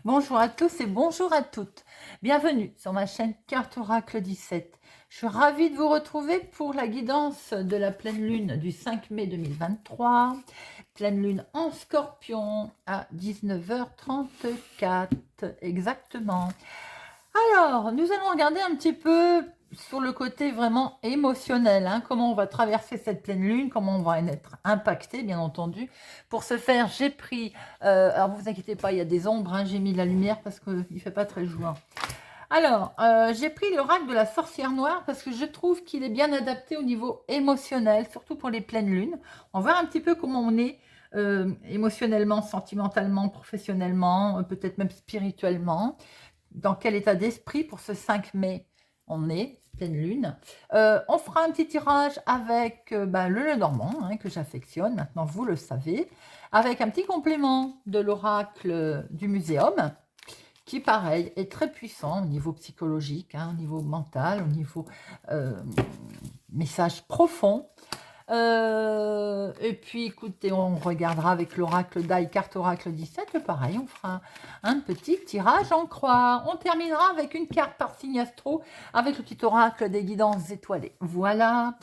Bonjour à tous et bonjour à toutes. Bienvenue sur ma chaîne Carte Oracle 17. Je suis ravie de vous retrouver pour la guidance de la pleine lune du 5 mai 2023. Pleine lune en Scorpion à 19h34 exactement. Alors, nous allons regarder un petit peu sur le côté vraiment émotionnel, hein, comment on va traverser cette pleine lune, comment on va en être impacté, bien entendu. Pour ce faire, j'ai pris, alors vous inquiétez pas, il y a des ombres, hein, j'ai mis la lumière parce qu'il ne fait pas très jour. Alors, j'ai pris l'oracle de la sorcière noire parce que je trouve qu'il est bien adapté au niveau émotionnel, surtout pour les pleines lunes. On va voir un petit peu comment on est émotionnellement, sentimentalement, professionnellement, peut-être même spirituellement. Dans quel état d'esprit pour ce 5 mai on est, pleine lune. On fera un petit tirage avec le Lenormand, hein, que j'affectionne, maintenant vous le savez, avec un petit complément de l'oracle du muséum, qui pareil est très puissant au niveau psychologique, hein, au niveau mental, au niveau message profond. Et puis écoutez, on regardera avec l'oracle d'Aïe, carte oracle 17, pareil, on fera un petit tirage en croix. On terminera avec une carte par signe astro, avec le petit oracle des guidances étoilées. Voilà.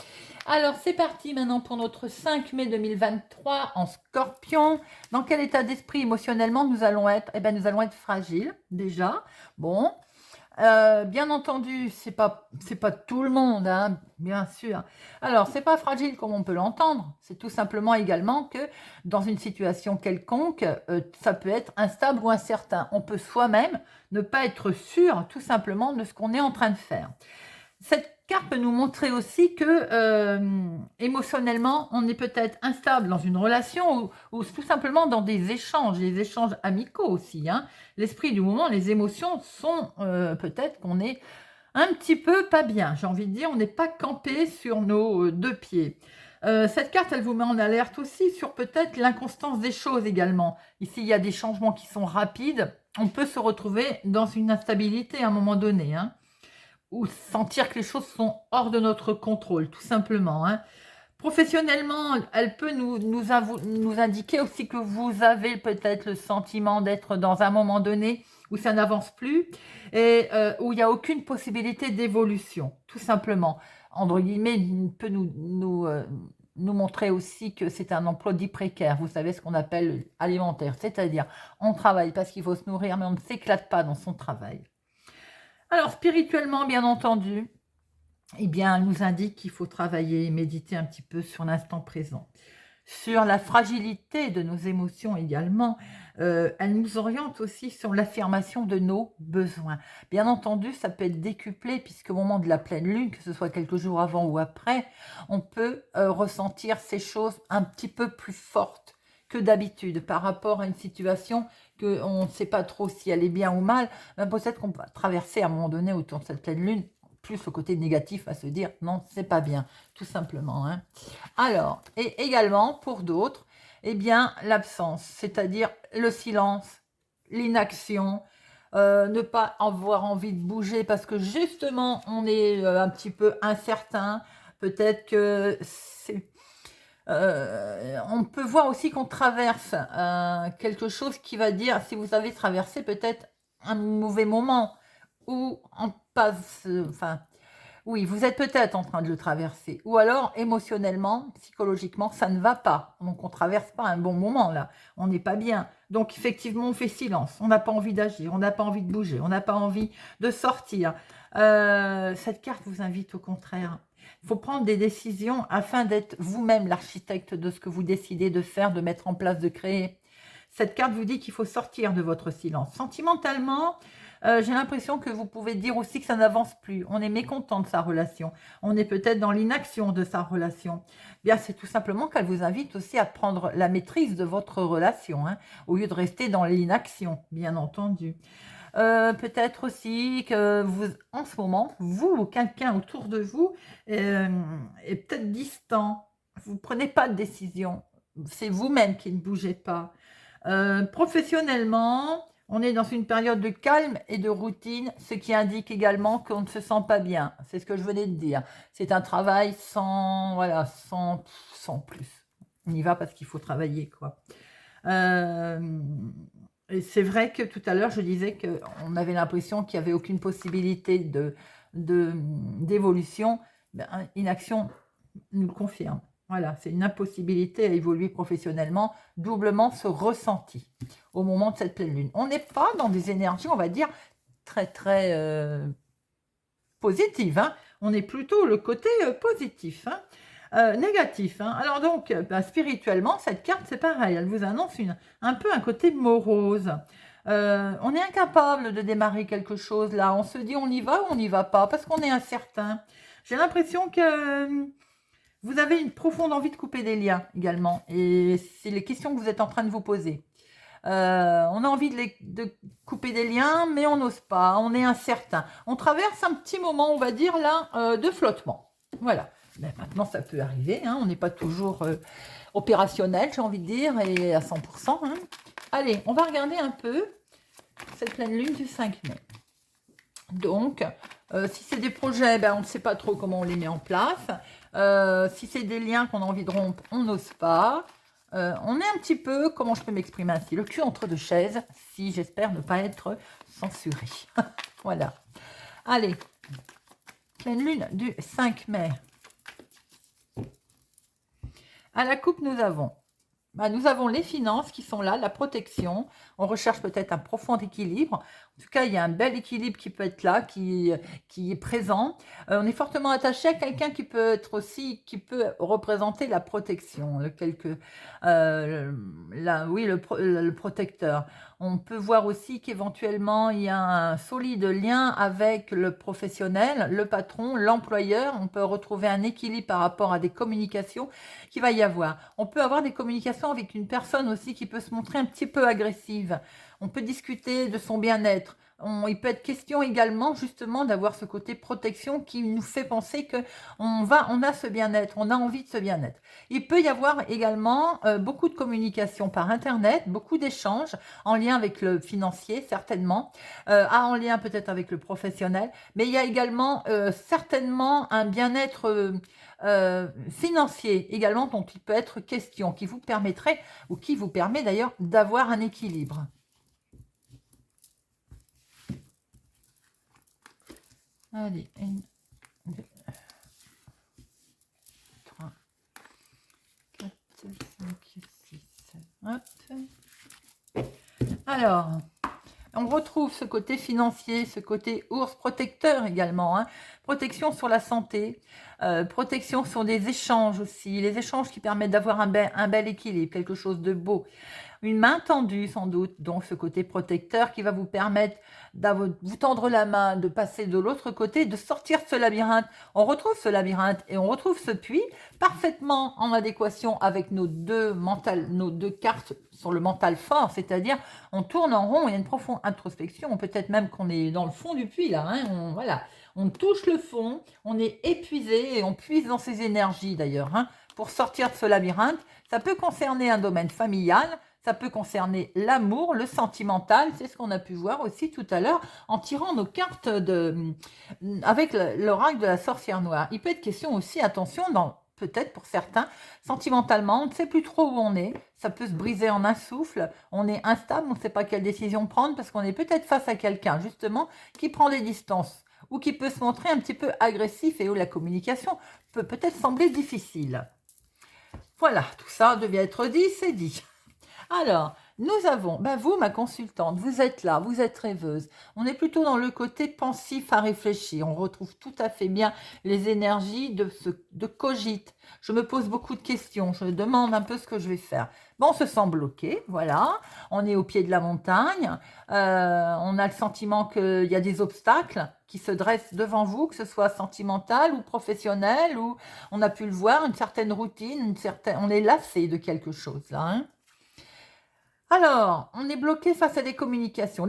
Alors c'est parti maintenant pour notre 5 mai 2023 en Scorpion. Dans quel état d'esprit émotionnellement nous allons être? Eh bien, nous allons être fragiles déjà. Bon. Bien entendu, c'est pas tout le monde, hein, bien sûr. Alors, c'est pas fragile comme on peut l'entendre. C'est tout simplement également que dans une situation quelconque, ça peut être instable ou incertain. On peut soi-même ne pas être sûr, tout simplement, de ce qu'on est en train de faire. Cette carte peut nous montrer aussi que émotionnellement, on est peut-être instable dans une relation ou tout simplement dans des échanges amicaux aussi. Hein. L'esprit du moment, les émotions sont peut-être qu'on est un petit peu pas bien. J'ai envie de dire, on n'est pas campé sur nos deux pieds. Cette carte, elle vous met en alerte aussi sur peut-être l'inconstance des choses également. Ici, il y a des changements qui sont rapides. On peut se retrouver dans une instabilité à un moment donné, hein, ou sentir que les choses sont hors de notre contrôle, tout simplement. Hein. Professionnellement, elle peut nous indiquer aussi que vous avez peut-être le sentiment d'être dans un moment donné où ça n'avance plus et où il n'y a aucune possibilité d'évolution, tout simplement. Entre guillemets, peut nous montrer aussi que c'est un emploi dit précaire, vous savez ce qu'on appelle alimentaire, c'est-à-dire on travaille parce qu'il faut se nourrir, mais on ne s'éclate pas dans son travail. Alors, spirituellement, bien entendu, eh bien, elle nous indique qu'il faut travailler et méditer un petit peu sur l'instant présent. Sur la fragilité de nos émotions également, elle nous oriente aussi sur l'affirmation de nos besoins. Bien entendu, ça peut être décuplé puisqu'au moment de la pleine lune, que ce soit quelques jours avant ou après, on peut ressentir ces choses un petit peu plus fortes que d'habitude par rapport à une situation qu'on ne sait pas trop si elle est bien ou mal. Peut-être qu'on va traverser à un moment donné autour de cette pleine lune plus le côté négatif à se dire non, c'est pas bien, tout simplement. Hein. Alors, et également pour d'autres, eh bien l'absence, c'est-à-dire le silence, l'inaction, ne pas avoir envie de bouger parce que justement on est un petit peu incertain. Peut-être que c'est on peut voir aussi qu'on traverse quelque chose qui va dire, si vous avez traversé peut-être un mauvais moment, ou on passe, oui, vous êtes peut-être en train de le traverser, ou alors émotionnellement, psychologiquement, ça ne va pas, donc on traverse pas un bon moment là, on n'est pas bien, donc effectivement on fait silence, on n'a pas envie d'agir, on n'a pas envie de bouger, on n'a pas envie de sortir. Cette carte vous invite au contraire. Il faut prendre des décisions afin d'être vous-même l'architecte de ce que vous décidez de faire, de mettre en place, de créer. Cette carte vous dit qu'il faut sortir de votre silence. Sentimentalement, J'ai l'impression que vous pouvez dire aussi que ça n'avance plus. On est mécontent de sa relation. On est peut-être dans l'inaction de sa relation. Bien, c'est tout simplement qu'elle vous invite aussi à prendre la maîtrise de votre relation, hein, au lieu de rester dans l'inaction, bien entendu. Peut-être aussi que vous, en ce moment, vous ou quelqu'un autour de vous est peut-être distant. Vous ne prenez pas de décision. C'est vous-même qui ne bougez pas. Professionnellement, on est dans une période de calme et de routine, ce qui indique également qu'on ne se sent pas bien. C'est ce que je venais de dire. C'est un travail sans, voilà, sans plus. On y va parce qu'il faut travailler, quoi. Et c'est vrai que tout à l'heure, je disais qu'on avait l'impression qu'il n'y avait aucune possibilité d'évolution. Ben, inaction nous le confirme. Voilà, c'est une impossibilité à évoluer professionnellement, doublement ce ressenti au moment de cette pleine lune. On n'est pas dans des énergies, on va dire, très, très positives, hein. On est plutôt le côté positif, hein. Négatif, hein. Alors donc, spirituellement, cette carte, c'est pareil, elle vous annonce un peu un côté morose. On est incapable de démarrer quelque chose là, on se dit on y va ou on n'y va pas, parce qu'on est incertain. J'ai l'impression que vous avez une profonde envie de couper des liens également, et c'est les questions que vous êtes en train de vous poser. On a envie de couper des liens, mais on n'ose pas, on est incertain. On traverse un petit moment, on va dire là, de flottement. Voilà. Mais maintenant, ça peut arriver, hein, on n'est pas toujours opérationnel, j'ai envie de dire, et à 100%. Hein. Allez, on va regarder un peu cette pleine lune du 5 mai. Donc, si c'est des projets, ben, on ne sait pas trop comment on les met en place. Si c'est des liens qu'on a envie de rompre, on n'ose pas. On est un petit peu, comment je peux m'exprimer ainsi, le cul entre deux chaises, si j'espère ne pas être censurée. Voilà. Allez, pleine lune du 5 mai. À la coupe, nous avons les finances qui sont là, la protection. On recherche peut-être un profond équilibre. En tout cas, il y a un bel équilibre qui peut être là, qui est présent. On est fortement attaché à quelqu'un qui peut être aussi, qui peut représenter la protection, le protecteur. On peut voir aussi qu'éventuellement, il y a un solide lien avec le professionnel, le patron, l'employeur. On peut retrouver un équilibre par rapport à des communications qu'il va y avoir. On peut avoir des communications avec une personne aussi qui peut se montrer un petit peu agressive. On peut discuter de son bien-être. Il peut être question également justement d'avoir ce côté protection qui nous fait penser que on a ce bien-être, on a envie de ce bien-être. Il peut y avoir également beaucoup de communication par Internet, beaucoup d'échanges en lien avec le financier certainement, en lien peut-être avec le professionnel, mais il y a également certainement un bien-être financier également dont il peut être question, qui vous permettrait ou qui vous permet d'ailleurs d'avoir un équilibre. Allez, 1, 2, 3, 4, 5, 6. Hop. Alors, on retrouve ce côté financier, ce côté ours protecteur également, hein. Protection sur la santé, protection sur des échanges aussi, les échanges qui permettent d'avoir un bel équilibre, quelque chose de beau. Une main tendue sans doute, donc ce côté protecteur qui va vous permettre de vous tendre la main, de passer de l'autre côté, de sortir de ce labyrinthe. On retrouve ce labyrinthe et on retrouve ce puits parfaitement en adéquation avec nos deux cartes sur le mental fort, c'est-à-dire on tourne en rond, il y a une profonde introspection, peut-être même qu'on est dans le fond du puits là, hein, voilà. On touche le fond, on est épuisé et on puise dans ses énergies d'ailleurs, hein, pour sortir de ce labyrinthe. Ça peut concerner un domaine familial, ça peut concerner l'amour, le sentimental, c'est ce qu'on a pu voir aussi tout à l'heure en tirant nos cartes avec l'oracle de la sorcière noire. Il peut être question aussi, attention, peut-être pour certains, sentimentalement, on ne sait plus trop où on est, ça peut se briser en un souffle, on est instable, on ne sait pas quelle décision prendre parce qu'on est peut-être face à quelqu'un justement qui prend des distances ou qui peut se montrer un petit peu agressif et où la communication peut peut-être sembler difficile. Voilà, tout ça devait être dit, c'est dit. Alors, Nous avons, ben vous, ma consultante, vous êtes là, vous êtes rêveuse. On est plutôt dans le côté pensif à réfléchir. On retrouve tout à fait bien les énergies de cogite. Je me pose beaucoup de questions, je me demande un peu ce que je vais faire. Bon, on se sent bloqué, voilà. On est au pied de la montagne. On a le sentiment qu'il y a des obstacles qui se dressent devant vous, que ce soit sentimental ou professionnel, ou on a pu le voir, une certaine routine, on est lassé de quelque chose là, hein. Alors, on est bloqué face à des communications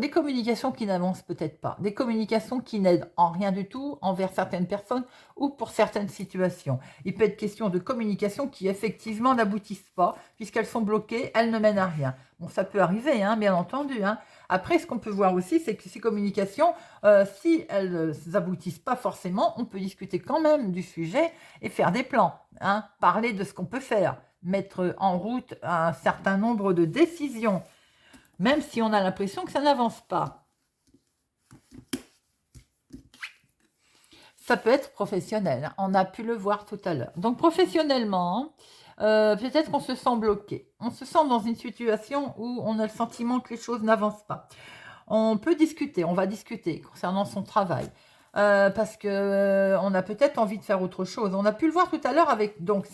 qui n'avancent peut-être pas, des communications qui n'aident en rien du tout envers certaines personnes ou pour certaines situations. Il peut être question de communications qui effectivement n'aboutissent pas, puisqu'elles sont bloquées, elles ne mènent à rien. Bon, ça peut arriver, hein, bien entendu, hein. Après, ce qu'on peut voir aussi, c'est que ces communications, si elles n'aboutissent pas forcément, on peut discuter quand même du sujet et faire des plans, hein, parler de ce qu'on peut faire, mettre en route un certain nombre de décisions, même si on a l'impression que ça n'avance pas. Ça peut être professionnel, on a pu le voir tout à l'heure. Donc professionnellement, peut-être qu'on se sent bloqué. On se sent dans une situation où on a le sentiment que les choses n'avancent pas. On peut discuter, on va discuter concernant son travail. Parce que on a peut-être envie de faire autre chose. On a pu le voir tout à l'heure avec... Donc,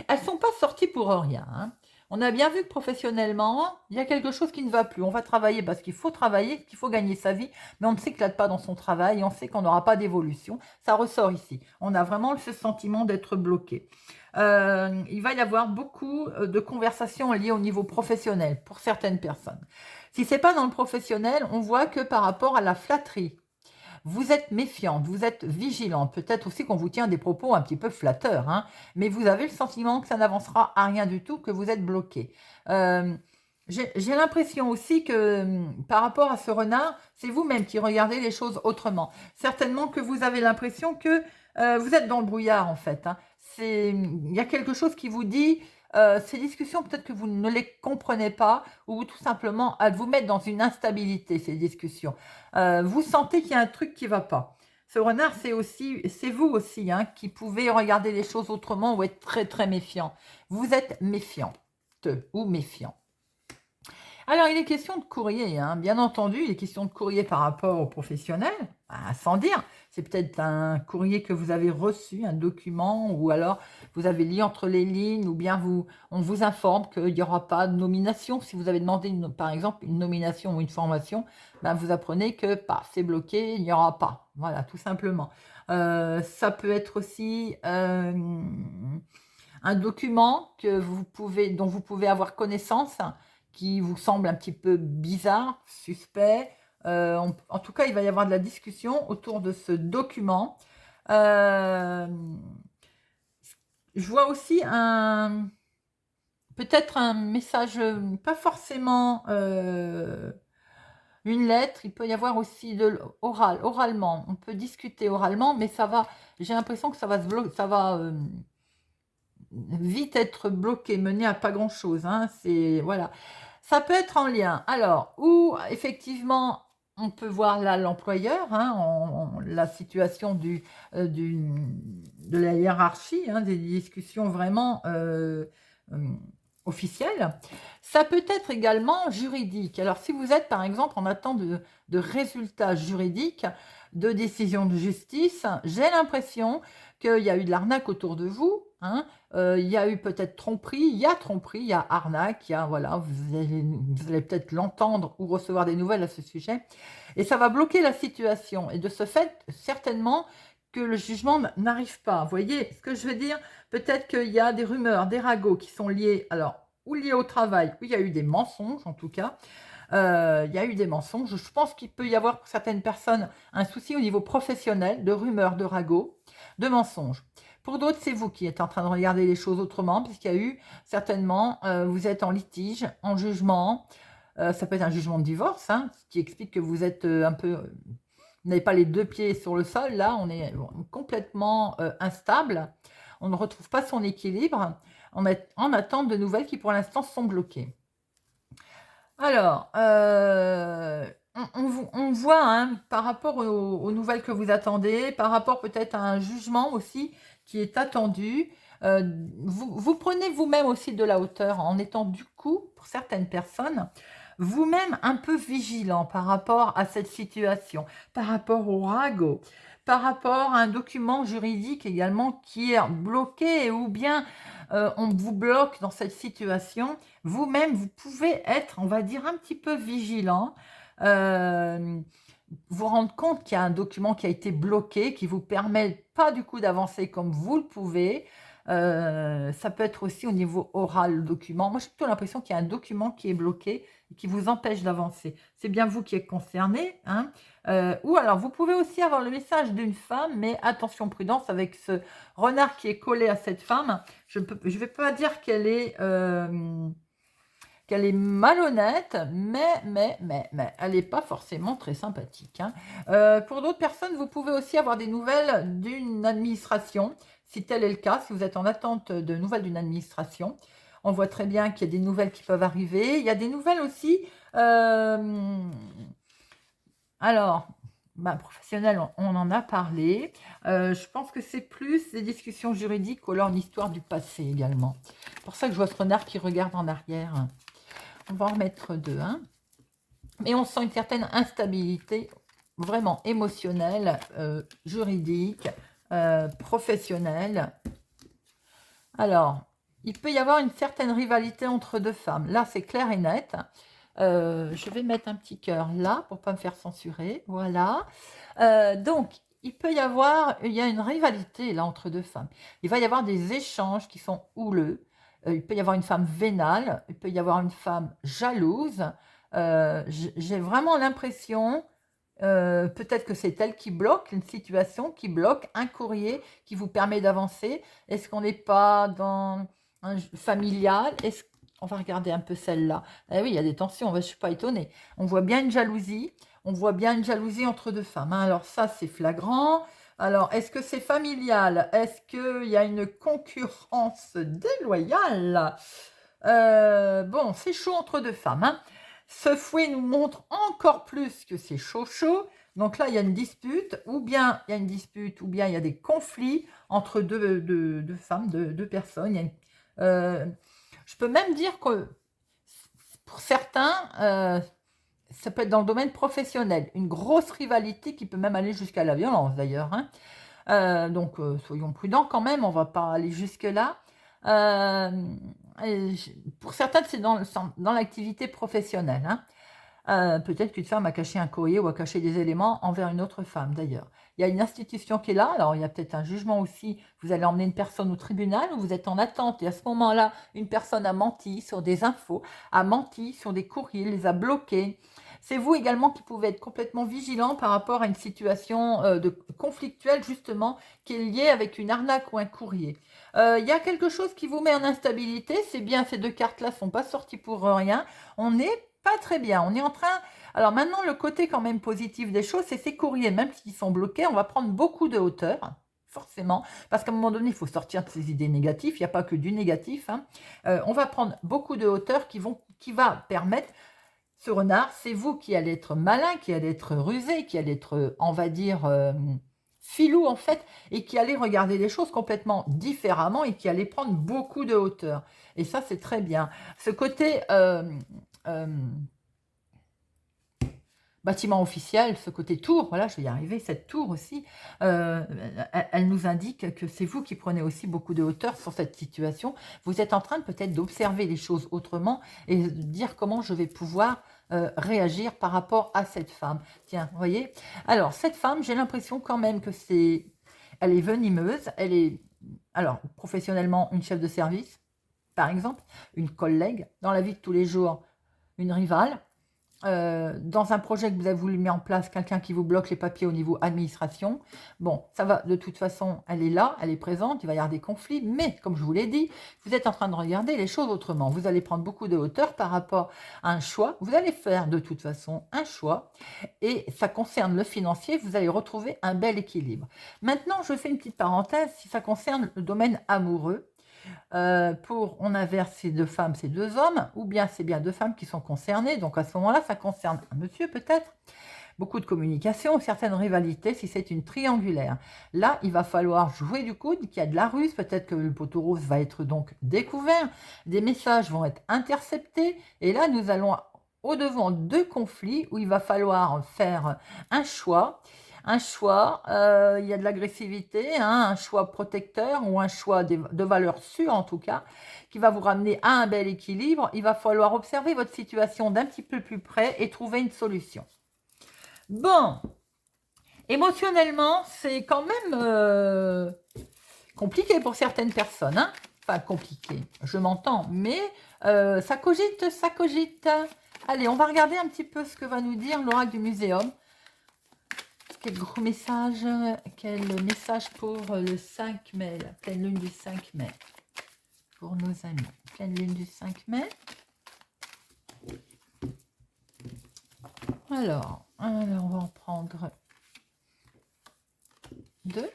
elles ne sont pas sorties pour rien, hein. On a bien vu que professionnellement, il y a quelque chose qui ne va plus. On va travailler parce qu'il faut travailler, qu'il faut gagner sa vie, mais on ne s'éclate pas dans son travail, on sait qu'on n'aura pas d'évolution. Ça ressort ici. On a vraiment ce sentiment d'être bloqué. Il va y avoir beaucoup de conversations liées au niveau professionnel pour certaines personnes. Si ce n'est pas dans le professionnel, on voit que par rapport à la flatterie, vous êtes méfiante, vous êtes vigilante. Peut-être aussi qu'on vous tient des propos un petit peu flatteurs, hein, mais vous avez le sentiment que ça n'avancera à rien du tout, que vous êtes bloqué. J'ai l'impression aussi que par rapport à ce renard, c'est vous-même qui regardez les choses autrement. Certainement que vous avez l'impression que vous êtes dans le brouillard en fait, hein. Il y a quelque chose qui vous dit, ces discussions, peut-être que vous ne les comprenez pas, ou tout simplement, elles vous mettent dans une instabilité, ces discussions. Vous sentez qu'il y a un truc qui ne va pas. Ce renard, c'est vous aussi, hein, qui pouvez regarder les choses autrement ou être très très méfiant. Vous êtes méfiante ou méfiant. Alors, il est question de courrier, hein. Bien entendu, il est question de courrier par rapport aux professionnels, sans dire. C'est peut-être un courrier que vous avez reçu, un document, ou alors vous avez lu entre les lignes, ou bien on vous informe qu'il n'y aura pas de nomination. Si vous avez demandé, par exemple, une nomination ou une formation, ben, vous apprenez que c'est bloqué, il n'y aura pas. Voilà, tout simplement. Ça peut être aussi un document dont vous pouvez avoir connaissance, qui vous semble un petit peu bizarre, suspect. En tout cas, il va y avoir de la discussion autour de ce document. Je vois aussi peut-être un message, pas forcément une lettre, il peut y avoir aussi oralement. On peut discuter oralement, mais j'ai l'impression que ça va vite être bloqué, mené à pas grand-chose, hein. Voilà. Ça peut être en lien. Alors, où effectivement, on peut voir là l'employeur, hein, la situation de la hiérarchie, hein, des discussions vraiment officielles. Ça peut être également juridique. Alors, si vous êtes, par exemple, en attente de résultats juridiques, de décisions de justice, j'ai l'impression qu'il y a eu de l'arnaque autour de vous, hein. Il y a eu peut-être tromperie, il y a arnaque, voilà, vous allez peut-être l'entendre ou recevoir des nouvelles à ce sujet. Et ça va bloquer la situation. Et de ce fait, certainement que le jugement n'arrive pas. Vous voyez ce que je veux dire? Peut-être qu'il y a des rumeurs, des ragots qui sont liés, alors, ou liés au travail, ou il y a eu des mensonges en tout cas. Il y a eu des mensonges. Je pense qu'il peut y avoir pour certaines personnes un souci au niveau professionnel, de rumeurs, de ragots, de mensonges. Pour d'autres, c'est vous qui êtes en train de regarder les choses autrement, puisqu'il y a eu certainement, vous êtes en litige, en jugement. Ça peut être un jugement de divorce, hein, ce qui explique que vous êtes un peu... vous n'avez pas les deux pieds sur le sol, là, on est complètement instable. On ne retrouve pas son équilibre. On est en attente de nouvelles qui, pour l'instant, sont bloquées. Alors, on voit, hein, par rapport aux nouvelles que vous attendez, par rapport peut-être à un jugement aussi qui est attendu, Vous prenez vous-même aussi de la hauteur en étant du coup, pour certaines personnes, vous-même un peu vigilant par rapport à cette situation, par rapport au ragot, par rapport à un document juridique également qui est bloqué ou bien on vous bloque dans cette situation. Vous-même, vous pouvez être, on va dire, un petit peu vigilant. euh, Vous rendre compte qu'il y a un document qui a été bloqué, qui vous permet pas du coup d'avancer comme vous le pouvez. Ça peut être aussi au niveau oral, le document. Moi, j'ai plutôt l'impression qu'il y a un document qui est bloqué et qui vous empêche d'avancer. C'est bien vous qui êtes concerné, hein. Ou alors, vous pouvez aussi avoir le message d'une femme, mais attention, prudence avec ce renard qui est collé à cette femme. Je ne vais pas dire qu'elle est malhonnête, mais elle n'est pas forcément très sympathique, hein. Pour d'autres personnes, vous pouvez aussi avoir des nouvelles d'une administration, si tel est le cas, si vous êtes en attente de nouvelles d'une administration. On voit très bien qu'il y a des nouvelles qui peuvent arriver. Il y a des nouvelles aussi. euh, alors, professionnel, on en a parlé. Je pense que c'est plus des discussions juridiques ou alors une histoire du passé également. C'est pour ça que je vois ce renard qui regarde en arrière. On va en remettre deux, hein. Mais on sent une certaine instabilité vraiment émotionnelle, juridique, professionnelle. Alors, il peut y avoir une certaine rivalité entre deux femmes. Là, c'est clair et net. Je vais mettre un petit cœur là pour ne pas me faire censurer. Voilà. Donc, il y a une rivalité là entre deux femmes. Il va y avoir des échanges qui sont houleux. Il peut y avoir une femme vénale, il peut y avoir une femme jalouse. J'ai vraiment l'impression, peut-être que c'est elle qui bloque une situation, qui bloque un courrier qui vous permet d'avancer. Est-ce qu'on n'est pas dans un familial? On va regarder un peu celle-là. Eh oui, il y a des tensions, je ne suis pas étonnée. On voit bien une jalousie. On voit bien une jalousie entre deux femmes, hein. Alors ça, c'est flagrant. Alors, est-ce que c'est familial? Est-ce qu'il y a une concurrence déloyale? Bon, c'est chaud entre deux femmes, hein. Ce fouet nous montre encore plus que c'est chaud chaud. Donc là, il y a une dispute, ou bien il y a une dispute, ou bien il y a des conflits entre deux femmes, deux personnes. Je peux même dire que pour certains, ça peut être dans le domaine professionnel. Une grosse rivalité qui peut même aller jusqu'à la violence d'ailleurs, hein. Donc, soyons prudents quand même, on ne va pas aller jusque-là. Pour certains, c'est dans l'activité professionnelle, hein. Peut-être qu'une femme a caché un courrier ou a caché des éléments envers une autre femme d'ailleurs. Il y a une institution qui est là, alors il y a peut-être un jugement aussi, vous allez emmener une personne au tribunal ou vous êtes en attente et à ce moment-là, une personne a menti sur des infos, a menti sur des courriers, les a bloqués. C'est vous également qui pouvez être complètement vigilant par rapport à une situation de conflictuelle justement qui est liée avec une arnaque ou un courrier. Il y a quelque chose qui vous met en instabilité, c'est bien ces deux cartes-là ne sont pas sorties pour rien. On n'est pas très bien. On est en train... Alors maintenant, le côté quand même positif des choses, c'est ces courriers, même s'ils sont bloqués, on va prendre beaucoup de hauteur, forcément, parce qu'à un moment donné, il faut sortir de ces idées négatives, il n'y a pas que du négatif, hein. On va prendre beaucoup de hauteur qui va permettre, ce renard, c'est vous qui allez être malin, qui allez être rusé, qui allez être, on va dire, filou en fait, et qui allez regarder les choses complètement différemment et qui allez prendre beaucoup de hauteur. Et ça, c'est très bien. Ce côté... euh, bâtiment officiel, ce côté tour, voilà, je vais y arriver, cette tour aussi, elle nous indique que c'est vous qui prenez aussi beaucoup de hauteur sur cette situation. Vous êtes en train peut-être d'observer les choses autrement et de dire comment je vais pouvoir réagir par rapport à cette femme. Tiens, vous voyez. Alors, cette femme, j'ai l'impression quand même que elle est venimeuse, elle est, alors, professionnellement, une chef de service, par exemple, une collègue, dans la vie de tous les jours, une rivale, dans un projet que vous avez voulu mettre en place, quelqu'un qui vous bloque les papiers au niveau administration. Bon, ça va, de toute façon, elle est là, elle est présente, il va y avoir des conflits, mais comme je vous l'ai dit, vous êtes en train de regarder les choses autrement. Vous allez prendre beaucoup de hauteur par rapport à un choix. Vous allez faire de toute façon un choix et ça concerne le financier, vous allez retrouver un bel équilibre. Maintenant, je fais une petite parenthèse, si ça concerne le domaine amoureux, on inverse ces deux femmes, ces deux hommes, ou bien c'est bien deux femmes qui sont concernées, donc à ce moment-là, ça concerne un monsieur peut-être. beaucoup de communication, certaines rivalités si c'est une triangulaire. Là, il va falloir jouer du coude, qu'il y a de la ruse, peut-être que le poteau rose va être donc découvert, des messages vont être interceptés, et là, nous allons au-devant de conflits où il va falloir faire un choix. Il y a de l'agressivité, hein, un choix protecteur ou un choix de valeur sûre en tout cas, qui va vous ramener à un bel équilibre. Il va falloir observer votre situation d'un petit peu plus près et trouver une solution. Bon, émotionnellement, c'est quand même compliqué pour certaines personnes, hein. Enfin, compliqué, je m'entends, mais ça cogite, ça cogite. Allez, on va regarder un petit peu ce que va nous dire l'oracle du muséum. Quel gros message, quel message pour le 5 mai, la pleine lune du 5 mai, pour nos amis. Pleine lune du 5 mai. Alors, on va en prendre 2.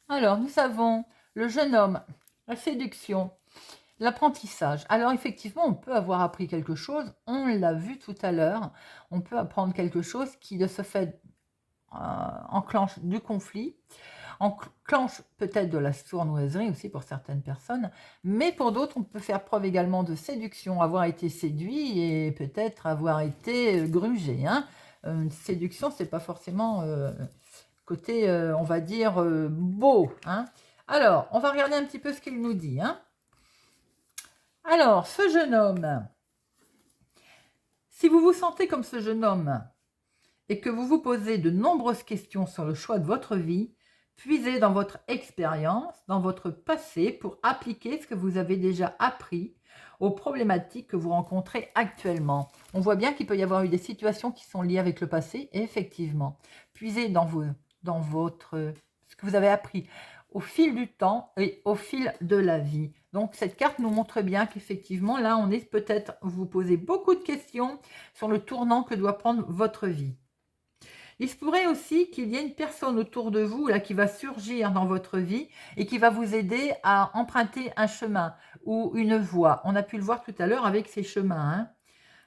Alors, nous avons le jeune homme, la séduction, l'apprentissage. Alors, effectivement, on peut avoir appris quelque chose. On l'a vu tout à l'heure. On peut apprendre quelque chose qui, de ce fait, enclenche du conflit, enclenche peut-être de la sournoiserie aussi pour certaines personnes, mais pour d'autres, on peut faire preuve également de séduction, avoir été séduit et peut-être avoir été grugé. Hein. Une séduction, c'est pas forcément côté, on va dire, beau. Hein. Alors, on va regarder un petit peu ce qu'il nous dit. Hein. Alors, ce jeune homme, si vous vous sentez comme ce jeune homme et que vous vous posez de nombreuses questions sur le choix de votre vie, puisez dans votre expérience, dans votre passé pour appliquer ce que vous avez déjà appris aux problématiques que vous rencontrez actuellement. On voit bien qu'il peut y avoir eu des situations qui sont liées avec le passé, et effectivement, puisez dans ce que vous avez appris au fil du temps et au fil de la vie. Donc, cette carte nous montre bien qu'effectivement, là, on est peut-être, vous posez beaucoup de questions sur le tournant que doit prendre votre vie. Il se pourrait aussi qu'il y ait une personne autour de vous là, qui va surgir dans votre vie et qui va vous aider à emprunter un chemin ou une voie. On a pu le voir tout à l'heure avec ces chemins.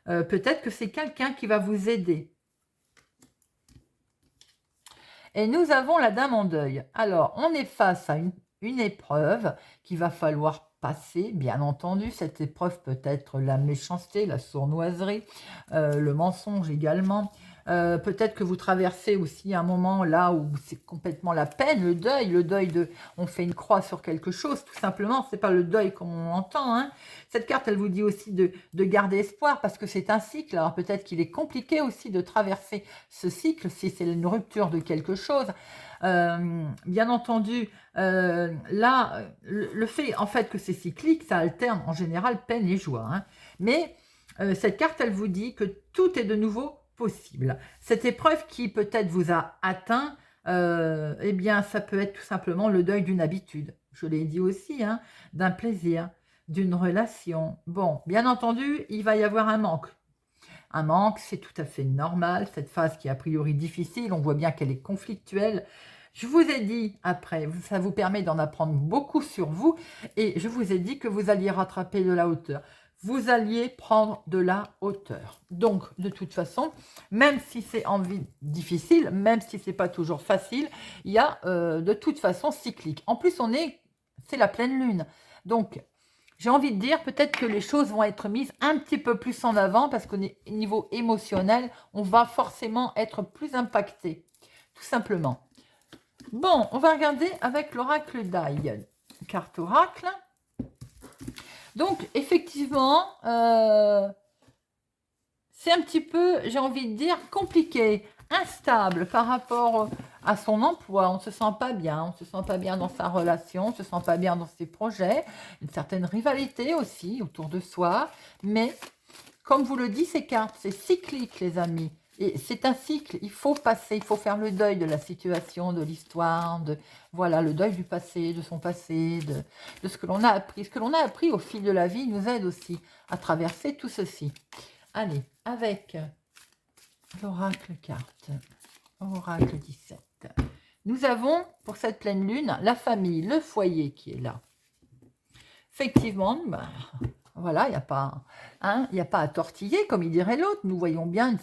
Hein. Peut-être que c'est quelqu'un qui va vous aider. Et nous avons la dame en deuil. Alors, on est face à une épreuve qu'il va falloir passer, bien entendu. Cette épreuve peut être la méchanceté, la sournoiserie, le mensonge également. Peut-être que vous traversez aussi un moment là où c'est complètement la peine, le deuil de, on fait une croix sur quelque chose, tout simplement, c'est pas le deuil comme on entend. Hein. Cette carte, elle vous dit aussi de garder espoir parce que c'est un cycle. Alors peut-être qu'il est compliqué aussi de traverser ce cycle si c'est une rupture de quelque chose. Bien entendu, là, le fait en fait que c'est cyclique, ça alterne en général peine et joie. Hein. Mais cette carte, elle vous dit que tout est de nouveau possible. Cette épreuve qui peut-être vous a atteint, eh bien, ça peut être tout simplement le deuil d'une habitude. Je l'ai dit aussi, hein, d'un plaisir, d'une relation. Bon, bien entendu, il va y avoir un manque. Un manque, c'est tout à fait normal. Cette phase qui est a priori difficile, on voit bien qu'elle est conflictuelle. Je vous ai dit, après, ça vous permet d'en apprendre beaucoup sur vous, et je vous ai dit que vous alliez rattraper de la hauteur. Vous alliez prendre de la hauteur. Donc, de toute façon, même si c'est en vie difficile, même si c'est pas toujours facile, il y a de toute façon cyclique. En plus, c'est la pleine lune. Donc, j'ai envie de dire peut-être que les choses vont être mises un petit peu plus en avant parce qu'au niveau émotionnel, on va forcément être plus impacté, tout simplement. Bon, on va regarder avec l'oracle d'Aïe. Carte oracle. Donc, effectivement, c'est un petit peu, j'ai envie de dire, compliqué, instable par rapport à son emploi. On ne se sent pas bien, on ne se sent pas bien dans sa relation, on ne se sent pas bien dans ses projets, une certaine rivalité aussi autour de soi. Mais, comme vous le dit, ces cartes, c'est cyclique, les amis. Et c'est un cycle, il faut passer, il faut faire le deuil de la situation, de l'histoire, voilà, le deuil du passé, de son passé, de ce que l'on a appris. Ce que l'on a appris au fil de la vie nous aide aussi à traverser tout ceci. Allez, avec l'oracle carte, oracle 17. Nous avons, pour cette pleine lune, la famille, le foyer qui est là. Effectivement, Voilà, il n'y a pas, hein, il y a pas à tortiller, comme il dirait l'autre. Nous voyons bien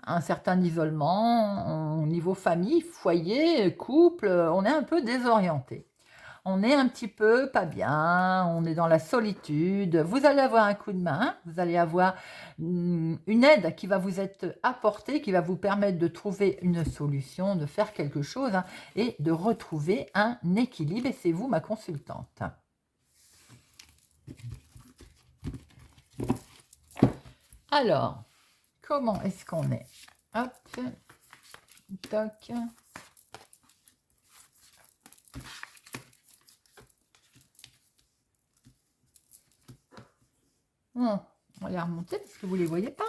un certain isolement au niveau famille, foyer, couple. On est un peu désorienté. On est un petit peu pas bien, on est dans la solitude. Vous allez avoir un coup de main, vous allez avoir une aide qui va vous être apportée, qui va vous permettre de trouver une solution, de faire quelque chose hein, et de retrouver un équilibre. Et c'est vous, ma consultante. Alors, comment est-ce qu'on est? Hop, toc. On va les remonter parce que vous ne les voyez pas.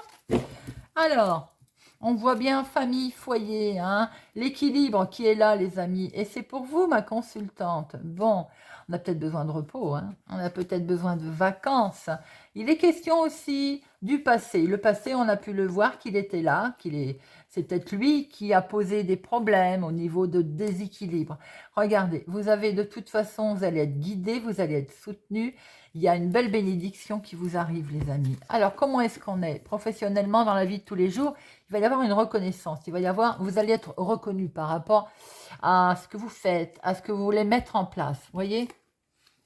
Alors, on voit bien famille, foyer, hein, l'équilibre qui est là, les amis. Et c'est pour vous, ma consultante. Bon, on a peut-être besoin de repos, hein, on a peut-être besoin de vacances. Il est question aussi du passé. Le passé, on a pu le voir qu'il était là, c'est peut-être lui qui a posé des problèmes au niveau de déséquilibre. Regardez, vous avez de toute façon, vous allez être guidé, vous allez être soutenu. Il y a une belle bénédiction qui vous arrive, les amis. Alors, comment est-ce qu'on est professionnellement dans la vie de tous les jours? Il va y avoir une reconnaissance. Il va y avoir, vous allez être reconnu par rapport à ce que vous faites, à ce que vous voulez mettre en place. Vous voyez?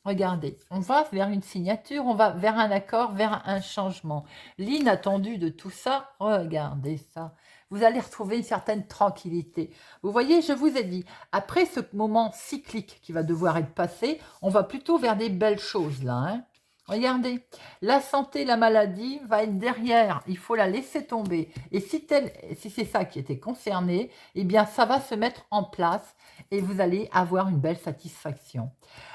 Regardez, on va vers une signature, on va vers un accord, vers un changement. L'inattendu de tout ça, regardez ça. Vous allez retrouver une certaine tranquillité. Vous voyez, je vous ai dit, après ce moment cyclique qui va devoir être passé, on va plutôt vers des belles choses là. Hein. Regardez, la santé, la maladie va être derrière, il faut la laisser tomber. Et si c'est ça qui était concerné, eh bien ça va se mettre en place et vous allez avoir une belle satisfaction.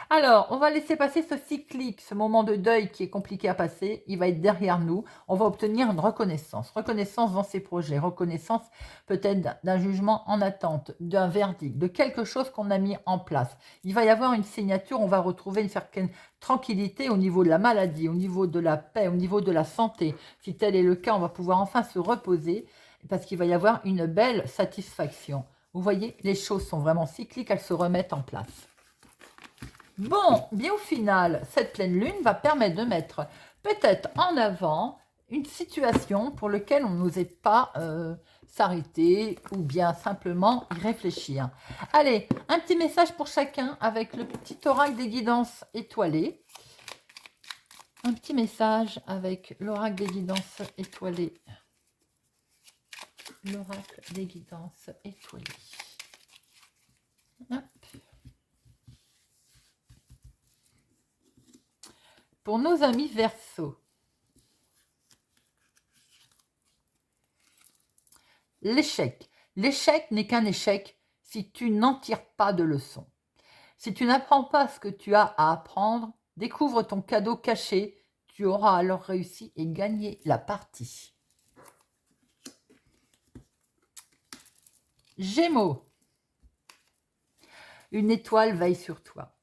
Alors, on va laisser passer ce cyclique, ce moment de deuil qui est compliqué à passer. Il va être derrière nous. On va obtenir une reconnaissance. Reconnaissance dans ses projets. Reconnaissance peut-être d'un jugement en attente, d'un verdict, de quelque chose qu'on a mis en place. Il va y avoir une signature. On va retrouver une certaine tranquillité au niveau de la maladie, au niveau de la paix, au niveau de la santé. Si tel est le cas, on va pouvoir enfin se reposer parce qu'il va y avoir une belle satisfaction. Vous voyez, les choses sont vraiment cycliques. Elles se remettent en place. Bon, bien au final, cette pleine lune va permettre de mettre peut-être en avant une situation pour laquelle on n'osait pas s'arrêter ou bien simplement y réfléchir. Allez, un petit message pour chacun avec le petit oracle des guidances étoilées. Un petit message avec l'oracle des guidances étoilées. L'oracle des guidances étoilées. Hop. Pour nos amis Verseaux, l'échec. L'échec n'est qu'un échec si tu n'en tires pas de leçon. Si tu n'apprends pas ce que tu as à apprendre, découvre ton cadeau caché, tu auras alors réussi et gagné la partie. Gémeaux, une étoile veille sur toi.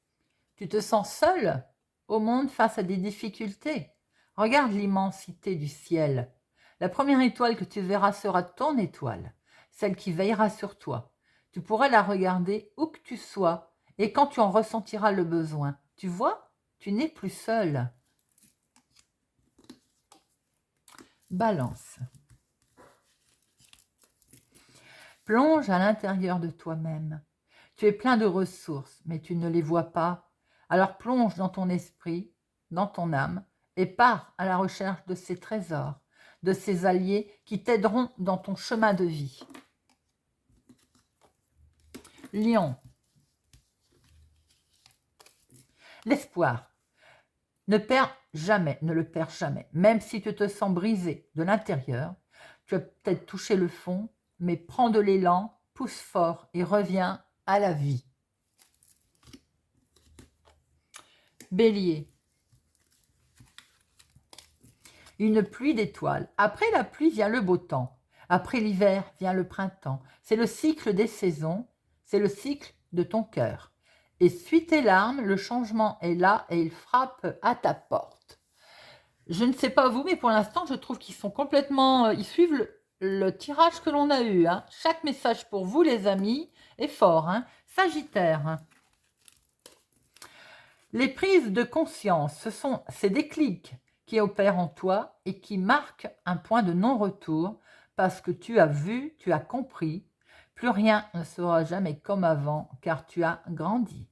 Tu te sens seul au monde face à des difficultés. Regarde l'immensité du ciel. La première étoile que tu verras sera ton étoile, celle qui veillera sur toi. Tu pourras la regarder où que tu sois et quand tu en ressentiras le besoin. Tu vois, tu n'es plus seul. Balance. Plonge à l'intérieur de toi-même. Tu es plein de ressources, mais tu ne les vois pas. Alors plonge dans ton esprit, dans ton âme, et pars à la recherche de ces trésors, de ces alliés qui t'aideront dans ton chemin de vie. Lion. L'espoir. Ne perds jamais, ne le perds jamais. Même si tu te sens brisé de l'intérieur, tu as peut-être touché le fond, mais prends de l'élan, pousse fort et reviens à la vie. Bélier. Une pluie d'étoiles. Après la pluie vient le beau temps. Après l'hiver vient le printemps. C'est le cycle des saisons, c'est le cycle de ton cœur. Et suis tes larmes, le changement est là et il frappe à ta porte. Je ne sais pas vous, mais pour l'instant, je trouve qu'ils sont complètement... ils suivent le tirage que l'on a eu. Hein. Chaque message pour vous, les amis, est fort. Hein. Sagittaire. Les prises de conscience, ce sont ces déclics qui opèrent en toi et qui marquent un point de non-retour parce que tu as vu, tu as compris, plus rien ne sera jamais comme avant car tu as grandi.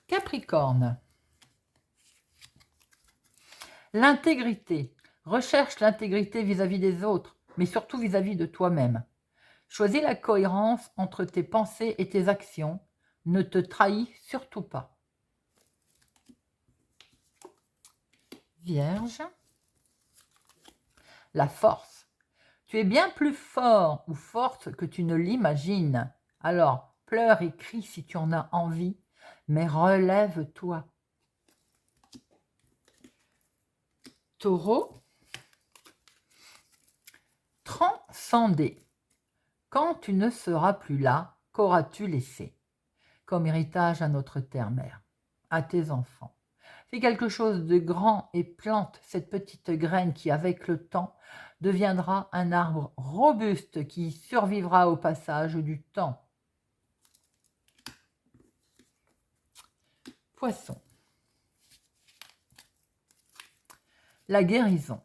Capricorne. L'intégrité. Recherche l'intégrité vis-à-vis des autres, mais surtout vis-à-vis de toi-même. Choisis la cohérence entre tes pensées et tes actions. Ne te trahis surtout pas. Vierge. La force. Tu es bien plus fort ou forte que tu ne l'imagines. Alors, pleure et crie si tu en as envie, mais relève-toi. Taureau. Transcender. Quand tu ne seras plus là, qu'auras-tu laissé comme héritage à notre terre-mère, à tes enfants? Fais quelque chose de grand et plante cette petite graine qui, avec le temps, deviendra un arbre robuste qui survivra au passage du temps. Poisson. La guérison.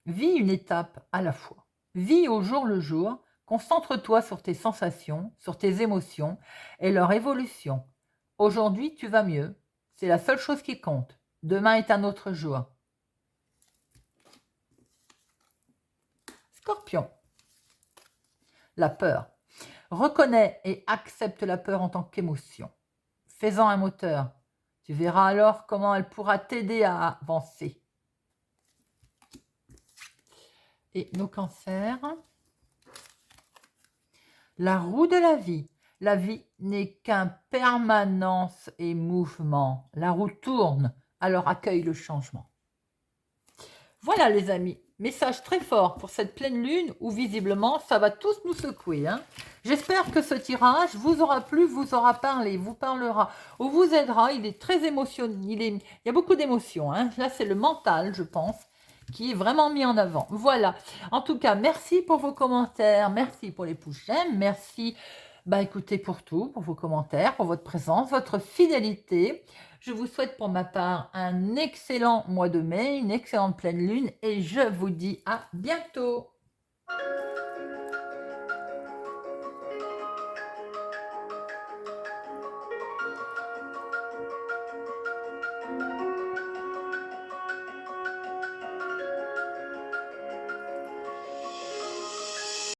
Vis une étape à la fois. Vis au jour le jour. Concentre-toi sur tes sensations, sur tes émotions et leur évolution. Aujourd'hui, tu vas mieux. C'est la seule chose qui compte. Demain est un autre jour. Scorpion. La peur. Reconnais et accepte la peur en tant qu'émotion. Fais-en un moteur. Tu verras alors comment elle pourra t'aider à avancer. Et nos cancers. La roue de la vie. La vie n'est qu'un permanence et mouvement. La roue tourne, alors accueille le changement. Voilà les amis, message très fort pour cette pleine lune où visiblement ça va tous nous secouer. Hein. J'espère que ce tirage vous aura plu, vous aura parlé, vous parlera ou vous aidera. Il est très émotionnel, il y a beaucoup d'émotions. Hein. Là c'est le mental je pense qui est vraiment mis en avant. Voilà, en tout cas merci pour vos commentaires, merci pour les pouces j'aime, merci écoutez pour tout, pour vos commentaires, pour votre présence, votre fidélité. Je vous souhaite pour ma part un excellent mois de mai, une excellente pleine lune et je vous dis à bientôt.